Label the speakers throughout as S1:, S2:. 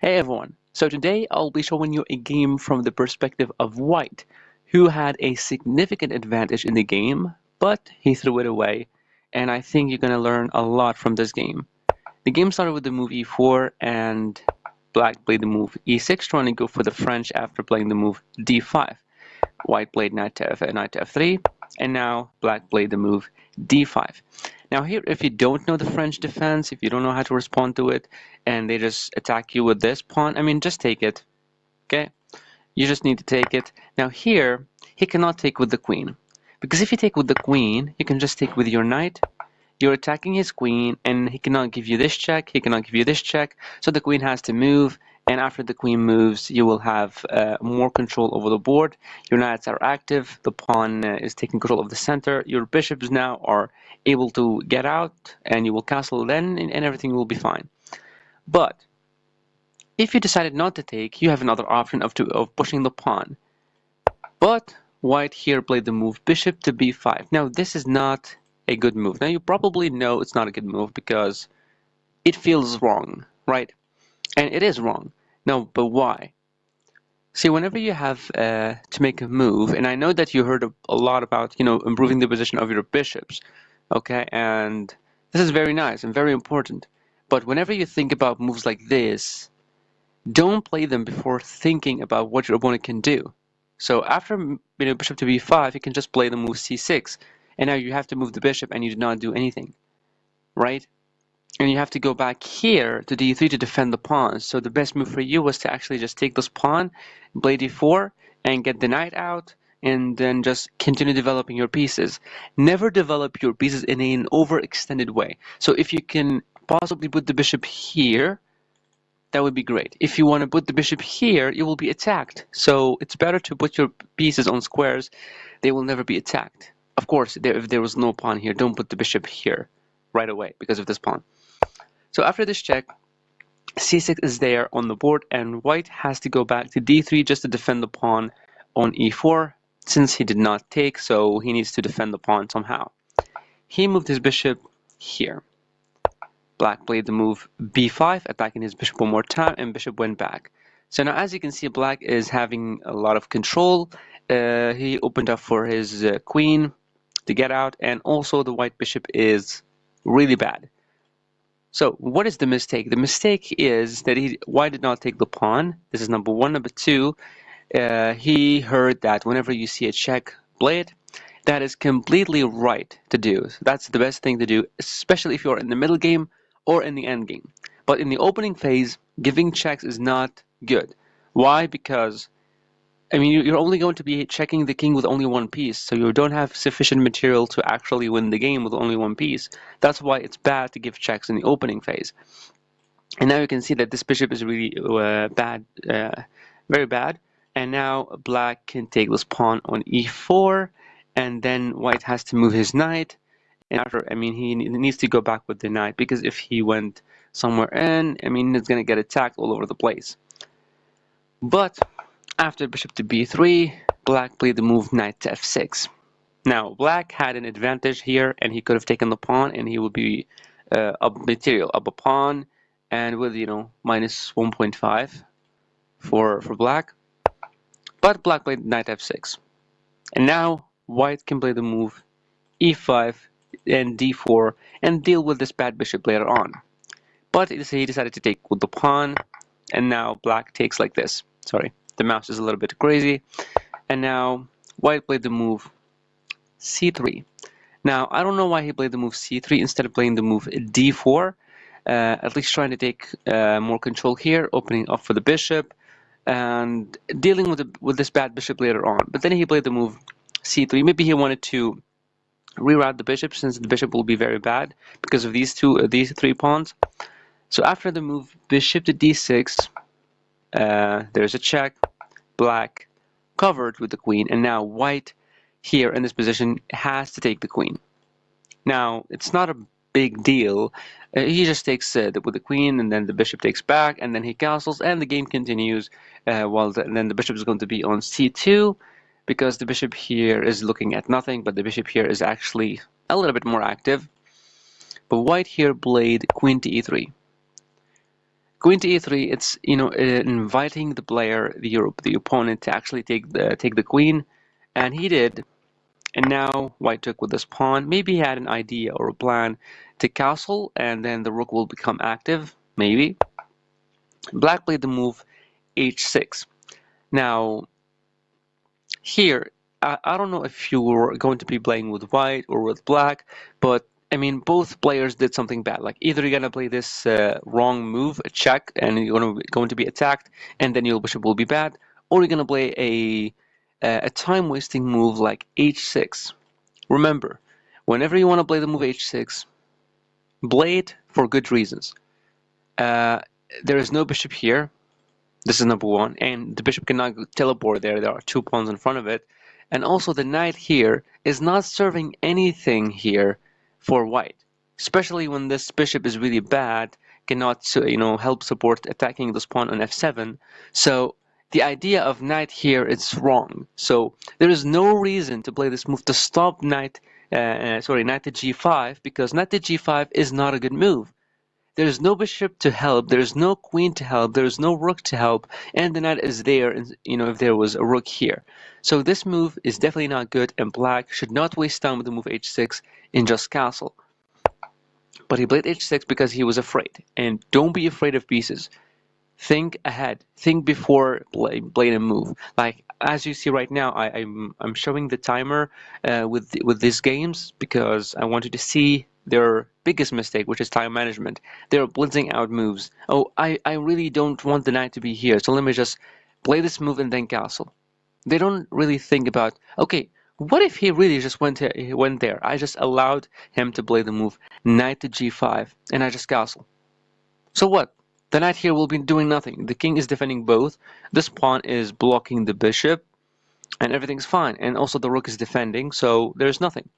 S1: Hey everyone, so today I'll be showing you a game from the perspective of White, who had a significant advantage in the game, but he threw it away, and I think you're going to learn a lot from this game. The game started with the move e4, and Black played the move e6, trying to go for the French after playing the move d5. White played knight to f3, and now Black played the move d5. Now here, if you don't know the French defense, if you don't know how to respond to it, and they just attack you with this pawn, I mean, just take it, okay? You just need to take it. Now here, he cannot take with the queen, because if you take with the queen, you can just take with your knight. You're attacking his queen, and he cannot give you this check, he cannot give you this check, so the queen has to move, and after the queen moves, you will have more control over the board. Your knights are active, the pawn is taking control of the center, your bishops now are able to get out, and you will castle then, and everything will be fine. But if you decided not to take, you have another option of pushing the pawn. But White here played the move bishop to b5. Now this is not a good move. Now you probably know it's not a good move because it feels wrong, right? And it is wrong. No, but why? See, whenever you have to make a move, and I know that you heard a lot about, improving the position of your bishops, okay? And this is very nice and very important. But whenever you think about moves like this, don't play them before thinking about what your opponent can do. So after bishop to b5, you can just play the move c6, and now you have to move the bishop, and you did not do anything, right? And you have to go back here to d3 to defend the pawns. So the best move for you was to actually just take this pawn, play d4, and get the knight out, and then just continue developing your pieces. Never develop your pieces in an overextended way. So if you can possibly put the bishop here, that would be great. If you want to put the bishop here, you will be attacked. So it's better to put your pieces on squares. They will never be attacked. Of course, if there was no pawn here, don't put the bishop here right away because of this pawn. So after this check, c6 is there on the board, and White has to go back to d3 just to defend the pawn on e4, since he did not take, so he needs to defend the pawn somehow. He moved his bishop here. Black played the move b5, attacking his bishop one more time, and bishop went back. So now, as you can see, Black is having a lot of control. He opened up for his queen to get out, and also the white bishop is really bad. So what is the mistake? The mistake is that White did not take the pawn. This is number one. Number two, he heard that whenever you see a check, play it. That is completely right to do. So that's the best thing to do, especially if you're in the middle game or in the end game. But in the opening phase, giving checks is not good. Why? Because I mean, you're only going to be checking the king with only one piece, so you don't have sufficient material to actually win the game with only one piece. That's why it's bad to give checks in the opening phase. And now you can see that this bishop is really bad, very bad. And now Black can take this pawn on e4, and then White has to move his knight. And after, I mean, he needs to go back with the knight, because if he went somewhere in, I mean, it's going to get attacked all over the place. But after bishop to b3, Black played the move knight to f6. Now, Black had an advantage here, and he could have taken the pawn, and he would be up material, up a pawn, and with, minus 1.5 for Black. But Black played knight f6. And now, White can play the move e5 and d4 and deal with this bad bishop later on. But he decided to take with the pawn, and now Black takes like this. Sorry, the mouse is a little bit crazy. And now White played the move c3. Now, I don't know why he played the move c3 instead of playing the move d4, at least trying to take more control here, opening up for the bishop, and dealing with this bad bishop later on. But then he played the move c3. Maybe he wanted to reroute the bishop, since the bishop will be very bad because of these three pawns. So after the move bishop to d6, there's a check. Black covered with the queen, and now White here in this position has to take the queen. Now, it's not a big deal. He just takes with the queen, and then the bishop takes back, and then he castles, and the game continues. Then the bishop is going to be on c2, because the bishop here is looking at nothing, but the bishop here is actually a little bit more active. But White here played queen to e3. Queen to e3, it's inviting the player, the opponent, to actually take the queen, and he did. And now white took with this pawn. Maybe he had an idea or a plan to castle, and then the rook will become active. Maybe. Black played the move h6. Now here, I don't know if you were going to be playing with white or with black, but I mean, both players did something bad. Like either you're gonna play this wrong move, a check, and you're going to be attacked, and then your bishop will be bad, or you're gonna play a time-wasting move like h6. Remember, whenever you want to play the move h6, play it for good reasons. Uh, there is no bishop here. This is number one, and the bishop cannot teleport there. There are two pawns in front of it. And also the knight here is not serving anything here for white, especially when this bishop is really bad, cannot help support attacking this pawn on f7. So the idea of knight here is wrong. So there is no reason to play this move to stop knight to g5, because knight to g5 is not a good move. There's no bishop to help, there's no queen to help, there's no rook to help, and the knight is there, if there was a rook here. So this move is definitely not good, and black should not waste time with the move h6 and just castle. But he played h6 because he was afraid, and don't be afraid of pieces. Think ahead. Think before playing a move. Like as you see right now, I'm showing the timer with these games because I wanted to see their biggest mistake, which is time management. They're blitzing out moves. Oh, I really don't want the knight to be here, so let me just play this move and then castle. They don't really think about, okay, what if he really just went there? I just allowed him to play the move knight to g5, and I just castle. So what? The knight here will be doing nothing. The king is defending both. This pawn is blocking the bishop, and everything's fine. And also the rook is defending, so there's nothing.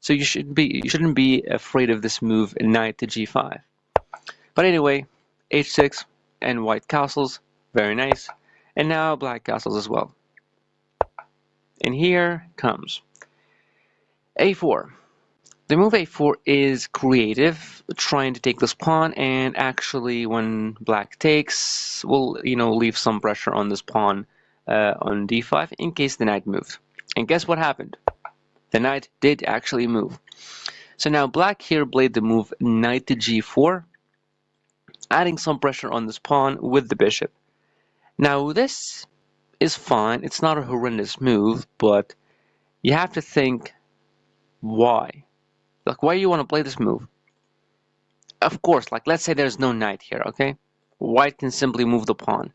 S1: So you shouldn't be afraid of this move, knight to g5. But anyway, h6 and white castles, very nice. And now black castles as well. And here comes a4. The move a4 is creative, trying to take this pawn, and actually when black takes, will leave some pressure on this pawn on d5 in case the knight moves. And guess what happened? The knight did actually move. So now black here played the move knight to g4, adding some pressure on this pawn with the bishop. Now this is fine, it's not a horrendous move, but you have to think why. Like, why do you want to play this move? Of course, like, let's say there's no knight here, okay? White can simply move the pawn.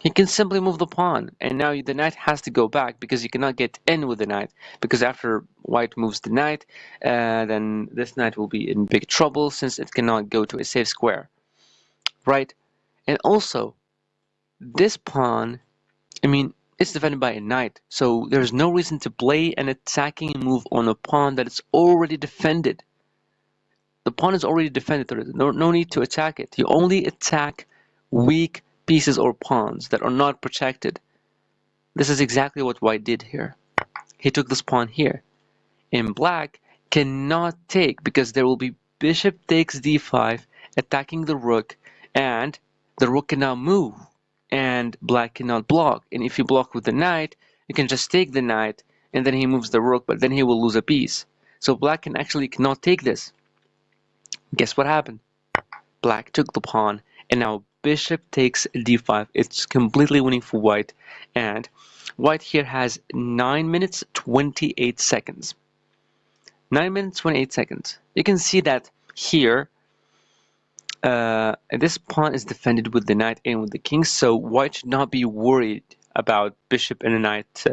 S1: He can simply move the pawn, and now the knight has to go back because you cannot get in with the knight, because after white moves the knight, then this knight will be in big trouble since it cannot go to a safe square, right? And also, this pawn, I mean, it's defended by a knight, so there's no reason to play an attacking move on a pawn that is already defended. The pawn is already defended, there is no need to attack it. You only attack weak pieces or pawns that are not protected. This is exactly what white did here. He took this pawn here. And black cannot take because there will be bishop takes d5 attacking the rook, and the rook cannot move, and black cannot block. And if you block with the knight, you can just take the knight, and then he moves the rook, but then he will lose a piece. So black cannot take this. Guess what happened? Black took the pawn, and now bishop takes d5. It's completely winning for white, and white here has 9 minutes 28 seconds. 9 minutes 28 seconds. You can see that here this pawn is defended with the knight and with the king, so white should not be worried about bishop and a knight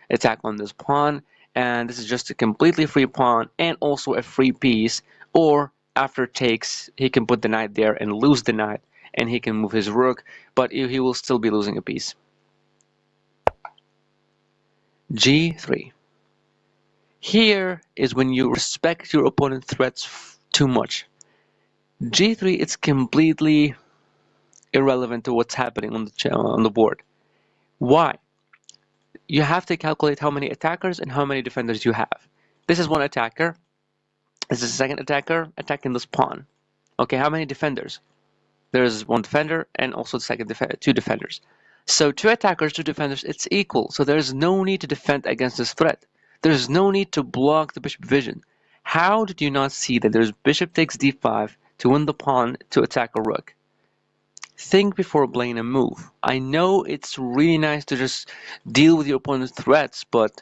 S1: attack on this pawn, and this is just a completely free pawn and also a free piece, or after takes he can put the knight there and lose the knight, and he can move his rook, but he will still be losing a piece. g3. Here is when you respect your opponent's threats too much. g3, it's completely irrelevant to what's happening on the board. Why? You have to calculate how many attackers and how many defenders you have. This is one attacker. This is a second attacker attacking this pawn. Okay, how many defenders? There's one defender and also two defenders. So two attackers, two defenders, it's equal. So there's no need to defend against this threat. There's no need to block the bishop vision. How did you not see that there's bishop takes d5 to win the pawn to attack a rook? Think before playing a move. I know it's really nice to just deal with your opponent's threats, but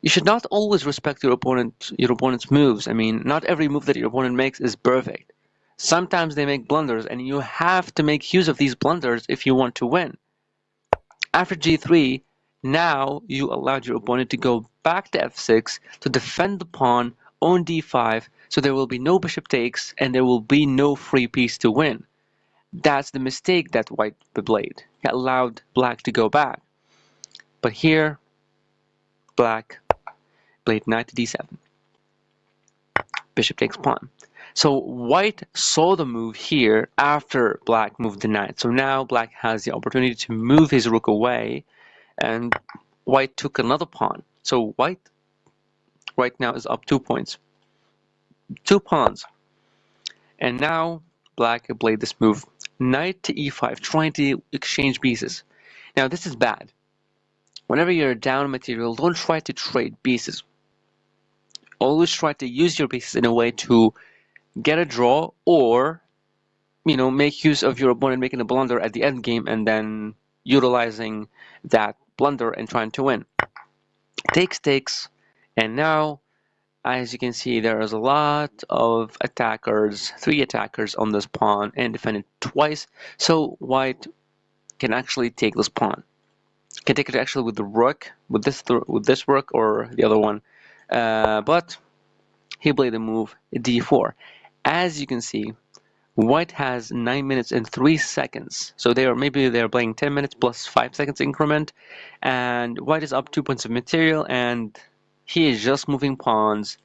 S1: you should not always respect your opponent's moves. I mean, not every move that your opponent makes is perfect. Sometimes they make blunders, and you have to make use of these blunders if you want to win. After g3, now you allowed your opponent to go back to f6 to defend the pawn on d5, so there will be no bishop takes and there will be no free piece to win. That's the mistake that white played. He allowed black to go back. But here, black played knight to d7. Bishop takes pawn. So white saw the move here after black moved the knight. So now black has the opportunity to move his rook away, and white took another pawn. So white right now is up 2 points. 2 pawns. And now black played this move. Knight to e5, trying to exchange pieces. Now this is bad. Whenever you're down material, don't try to trade pieces. Always try to use your pieces in a way to get a draw, or make use of your opponent making a blunder at the end game and then utilizing that blunder and trying to win. Takes, and now as you can see, there is a lot of attackers, 3 attackers on this pawn and defended twice, so white can actually take this pawn. Can take it actually with the rook, with this rook or the other one, but he played the move d4. As you can see, white has 9 minutes and 3 seconds, so maybe they're playing 10 minutes plus 5 seconds increment, and white is up 2 points of material, and he is just moving pawns.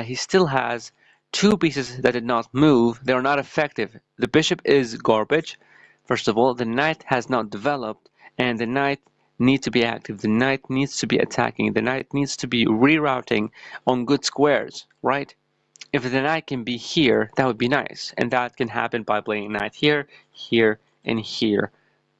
S1: He still has 2 pieces that did not move. They are not effective. The bishop is garbage. First of all, the knight has not developed, and the knight needs to be active. The knight needs to be attacking. The knight needs to be rerouting on good squares, right? If the knight can be here, that would be nice, and that can happen by playing knight here, here, and here.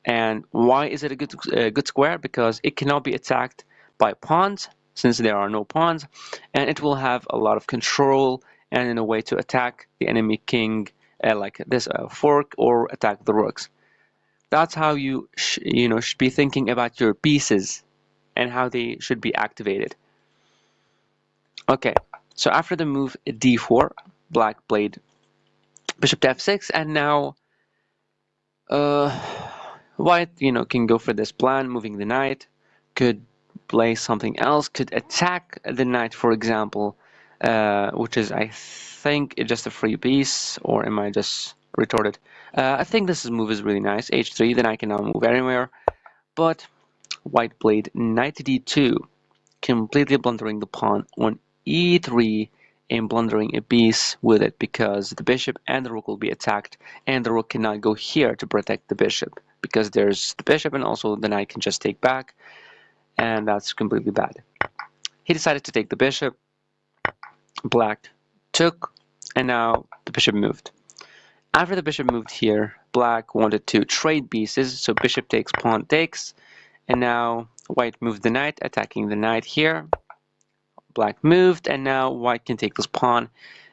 S1: And why is it a good square? Because it cannot be attacked by pawns, since there are no pawns, and it will have a lot of control and in a way to attack the enemy king, like this fork, or attack the rooks. That's how you should be thinking about your pieces and how they should be activated. Okay, so after the move d4, black played bishop to f6, and now white can go for this plan, moving the knight, could play something else, could attack the knight, for example, which is, I think, just a free piece, or am I just retorted? I think this move is really nice, h3, then I can now move anywhere, but white played knight to d2, completely blundering the pawn on e3 and blundering a piece with it, because the bishop and the rook will be attacked, and the rook cannot go here to protect the bishop, because there's the bishop and also the knight can just take back, and that's completely bad. He decided to take the bishop, black took, and now the bishop moved. After the bishop moved here, black wanted to trade pieces, so bishop takes, pawn takes, and now white moved the knight, attacking the knight here. Black moved, and now white can take this pawn,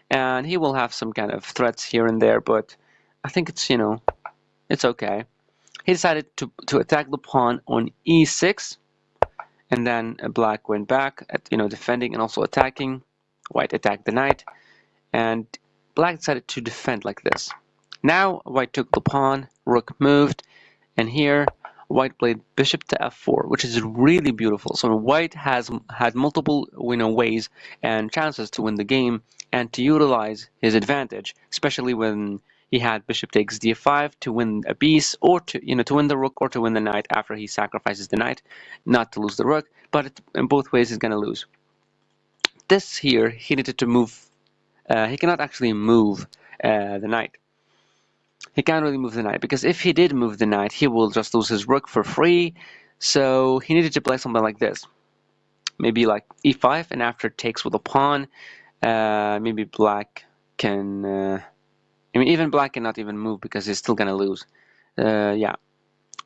S1: and he will have some kind of threats here and there, but I think it's okay. He decided to attack the pawn on e6, and then black went back at defending and also attacking. White attacked the knight, and black decided to defend like this. Now white took the pawn, rook moved, and here white played bishop to f4, which is really beautiful. So white has had multiple ways and chances to win the game and to utilize his advantage, especially when he had bishop takes d5 to win a piece, or to win the rook, or to win the knight after he sacrifices the knight, not to lose the rook, but in both ways he's going to lose. This here, he needed to move. He cannot actually move the knight. He can't really move the knight, because if he did move the knight, he will just lose his rook for free. So he needed to play something like this. Maybe like e5, and after takes with a pawn, maybe black can I mean, even black cannot even move because he's still gonna lose. Yeah,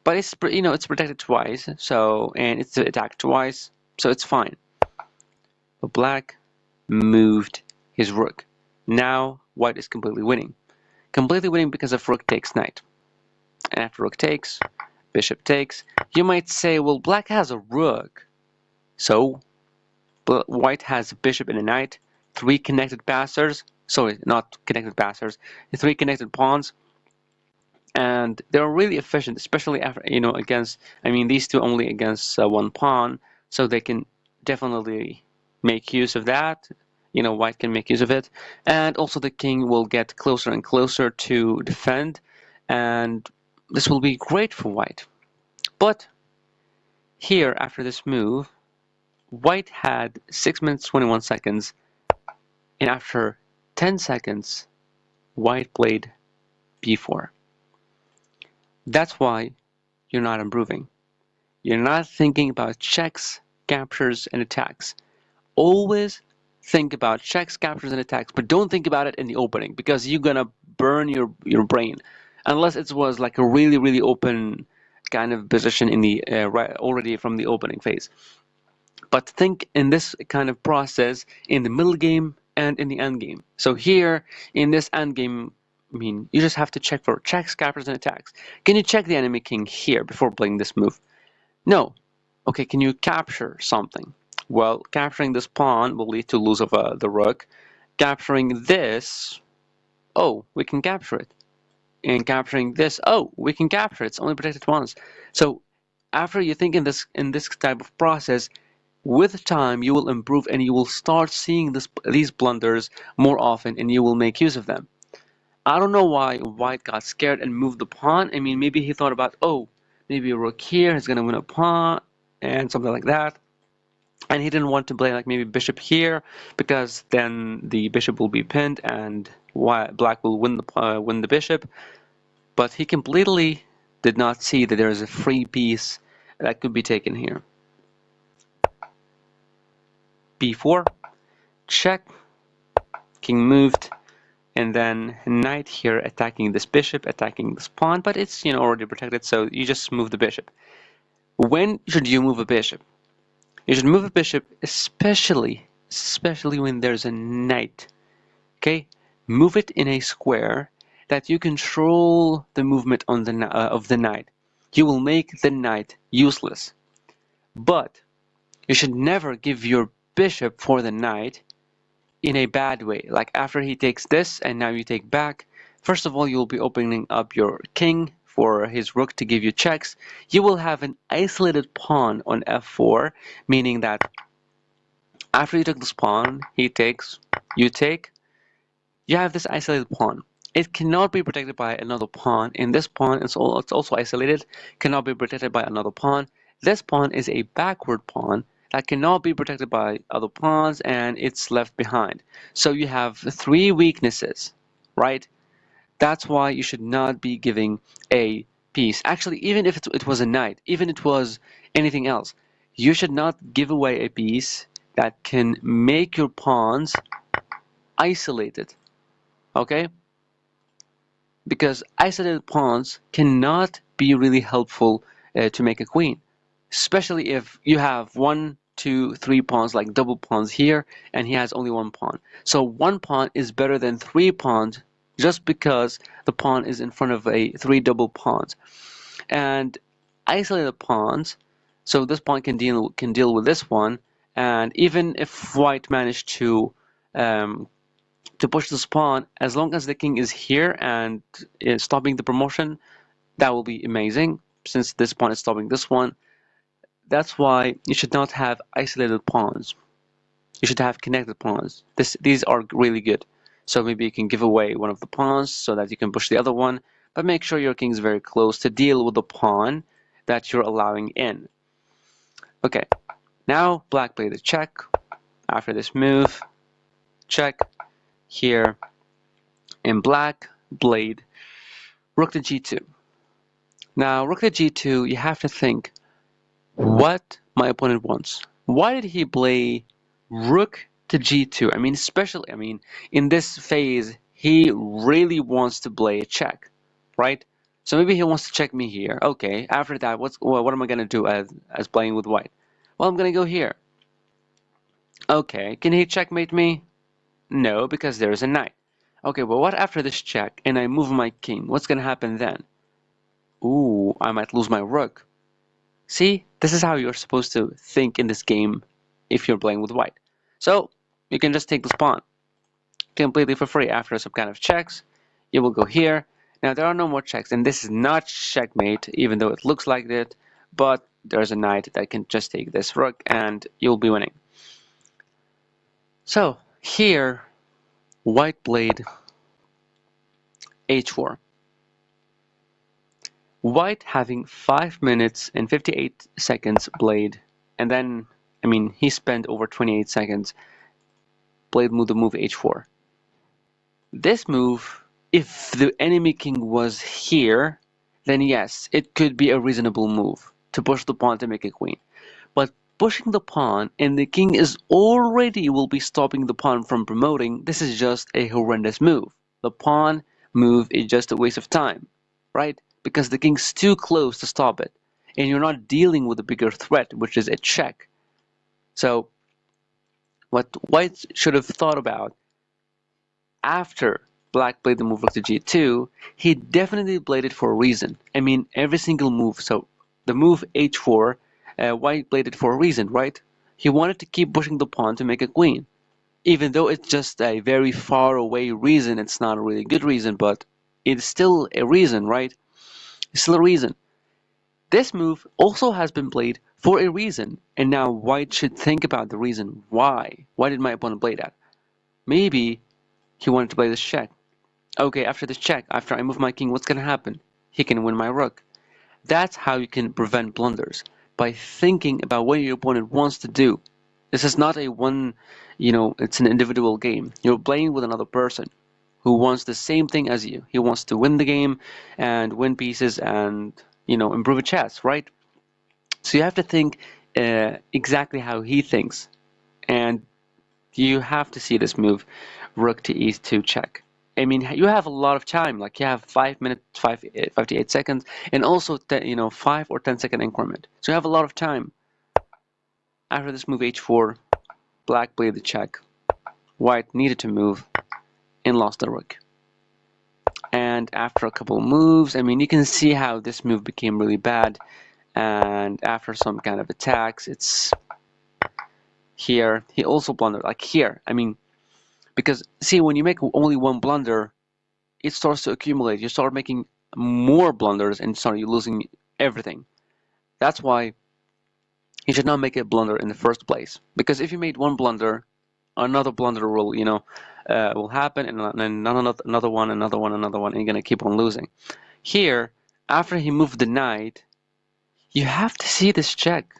S1: but it's it's protected twice, so and it's attacked twice, so it's fine. But black moved his rook. Now white is completely winning. Completely winning because of rook takes knight. And after rook takes, bishop takes. You might say, well, black has a rook, so white has a bishop and a knight, three connected passers. Sorry, not connected passers, three connected pawns, and they're really efficient, especially after against. I mean, these two only against one pawn, so they can definitely make use of that. White can make use of it, and also the king will get closer and closer to defend, and this will be great for white. But here, after this move, white had 6 minutes 21 seconds, and after 10 seconds, white played b4. That's why you're not improving. You're not thinking about checks, captures, and attacks. Always think about checks, captures, and attacks, but don't think about it in the opening because you're gonna burn your brain. Unless it was like a really, really open kind of position in the right, already from the opening phase. But think in this kind of process in the middle game and in the end game. So here in this end game, I mean, you just have to check for checks, captures, and attacks. Can you check the enemy king here before playing this move? No. Okay, can you capture something? Well, capturing this pawn will lead to lose of the rook. Capturing this, oh, we can capture it. And capturing this, oh, we can capture it. It's only protected once. So after you think in this type of process, with time you will improve and you will start seeing these blunders more often and you will make use of them. I don't know why white got scared and moved the pawn. I mean, maybe he thought about, oh, maybe a rook here is going to win a pawn and something like that. And he didn't want to play like maybe bishop here because then the bishop will be pinned and black will win the bishop. But he completely did not see that there is a free piece that could be taken here. b4, check, king moved, and then knight here attacking this bishop, attacking this pawn, but it's already protected, so you just move the bishop. When should you move a bishop? You should move a bishop especially when there's a knight. Okay, move it in a square that you control the movement on of the knight. You will make the knight useless. But you should never give your bishop for the knight in a bad way. Like after he takes this and now you take back. First of all, you'll be opening up your king for his rook to give you checks. You will have an isolated pawn on f4, meaning that after you took this pawn, he takes, you take, you have this isolated pawn. It cannot be protected by another pawn. In this pawn, it's also isolated, cannot be protected by another pawn. This pawn is a backward pawn that cannot be protected by other pawns, and it's left behind. So you have three weaknesses, right? That's why you should not be giving a piece. Actually, even if it was a knight, even if it was anything else, you should not give away a piece that can make your pawns isolated. Okay? Because isolated pawns cannot be really helpful to make a queen, especially if you have 1, 2, 3 pawns, like double pawns here, and he has only one pawn. So one pawn is better than 3 pawns just because the pawn is in front of three double pawns. And isolated pawns, so this pawn can deal with this one, and even if white managed to push this pawn, as long as the king is here and is stopping the promotion, that will be amazing, since this pawn is stopping this one. That's why you should not have isolated pawns. You should have connected pawns. These are really good. So maybe you can give away one of the pawns so that you can push the other one, but make sure your king is very close to deal with the pawn that you're allowing in. Okay, now black played a check. After this move, check. Here, in black, played rook to g2. Now, rook to g2, you have to think what my opponent wants. Why did he play rook to g2? I mean, especially, in this phase, he really wants to play a check, right? So maybe he wants to check me here. Okay, after that, what am I gonna do as playing with white? Well, I'm gonna go here. Okay, can he checkmate me? No, because there's a knight. Okay, well, what after this check and I move my king? What's gonna happen then? Ooh, I might lose my rook. See, this is how you're supposed to think in this game if you're playing with white. So, you can just take this pawn completely for free after some kind of checks. You will go here. Now, there are no more checks, and this is not checkmate, even though it looks like it, but there's a knight that can just take this rook, and you'll be winning. So, here, white played h4. White having 5 minutes and 58 seconds played, and then, I mean, he spent over 28 seconds, played the move h4. This move, if the enemy king was here, then yes, it could be a reasonable move to push the pawn to make a queen. But pushing the pawn and the king is already will be stopping the pawn from promoting, this is just a horrendous move. The pawn move is just a waste of time, right? Because the king's too close to stop it. And you're not dealing with a bigger threat, which is a check. So what white should have thought about after black played the move rook to g2, he definitely played it for a reason. I mean, every single move. So the move h4, white played it for a reason, right? He wanted to keep pushing the pawn to make a queen. Even though it's just a very far away reason, it's not a really good reason, but it's still a reason, right? It's still a reason. This move also has been played for a reason, and now white should think about the reason why. Why did my opponent play that? Maybe he wanted to play this check. Okay, after this check, after I move my king, what's gonna happen? He can win my rook. That's how you can prevent blunders, by thinking about what your opponent wants to do. This is not a one, it's an individual game. You're playing with another person who wants the same thing as you. He wants to win the game and win pieces and, improve a chess, right? So you have to think exactly how he thinks. And you have to see this move, rook to e2 check. I mean, you have a lot of time. Like you have 5 minutes, 58 seconds, and also 5 or 10 second increment. So you have a lot of time. After this move h4, black played the check. White needed to move and lost the rook. And after a couple of moves, I mean, you can see how this move became really bad. And after some kind of attacks, it's here. He also blundered, like here. I mean, because see, when you make only one blunder, it starts to accumulate. You start making more blunders and start losing everything. That's why you should not make a blunder in the first place. Because if you made one blunder, another blunder will happen, and then another one, and you're gonna keep on losing. Here, after he moved the knight, you have to see this check.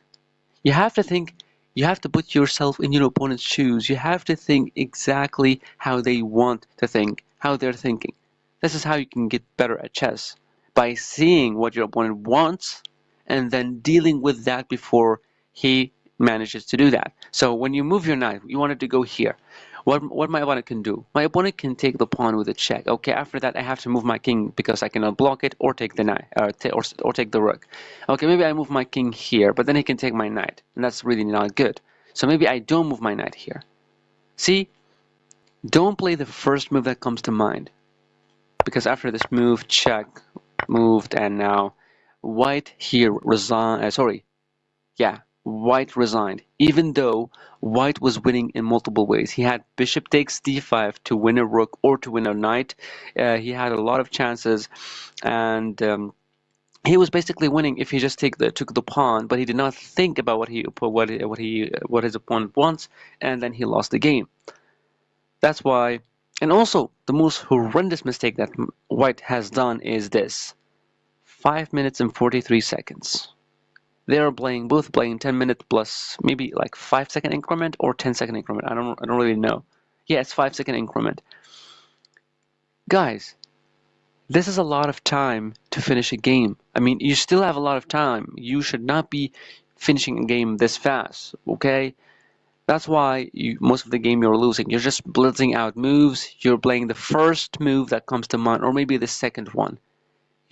S1: You have to think. You have to put yourself in your opponent's shoes. You have to think exactly how they want to think, how they're thinking. This is how you can get better at chess, by seeing what your opponent wants and then dealing with that before he manages to do that. So when you move your knight, you want it to go here. What my opponent can do? My opponent can take the pawn with a check. Okay, after that I have to move my king because I cannot block it or take the knight or take the rook. Okay, maybe I move my king here, but then he can take my knight, and that's really not good. So maybe I don't move my knight here. See, don't play the first move that comes to mind, because after this move, check, moved, and now white here resigned. White resigned, even though white was winning in multiple ways. He had bishop takes d5 to win a rook or to win a knight. He had a lot of chances, and he was basically winning if he just took the pawn, but he did not think about what his opponent wants, and then he lost the game. That's why. And also, the most horrendous mistake that white has done is this: 5 minutes and 43 seconds. They are both playing 10 minutes plus maybe like 5 second increment or 10 second increment. I don't really know. Yeah, it's 5 second increment. Guys, this is a lot of time to finish a game. I mean, you still have a lot of time. You should not be finishing a game this fast, okay? That's why most of the game you're losing. You're just blitzing out moves. You're playing the first move that comes to mind, or maybe the second one.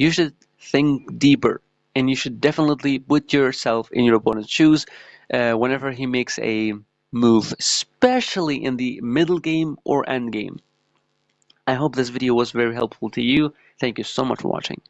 S1: You should think deeper, and you should definitely put yourself in your opponent's shoes whenever he makes a move, especially in the middle game or end game. I hope this video was very helpful to you. Thank you so much for watching.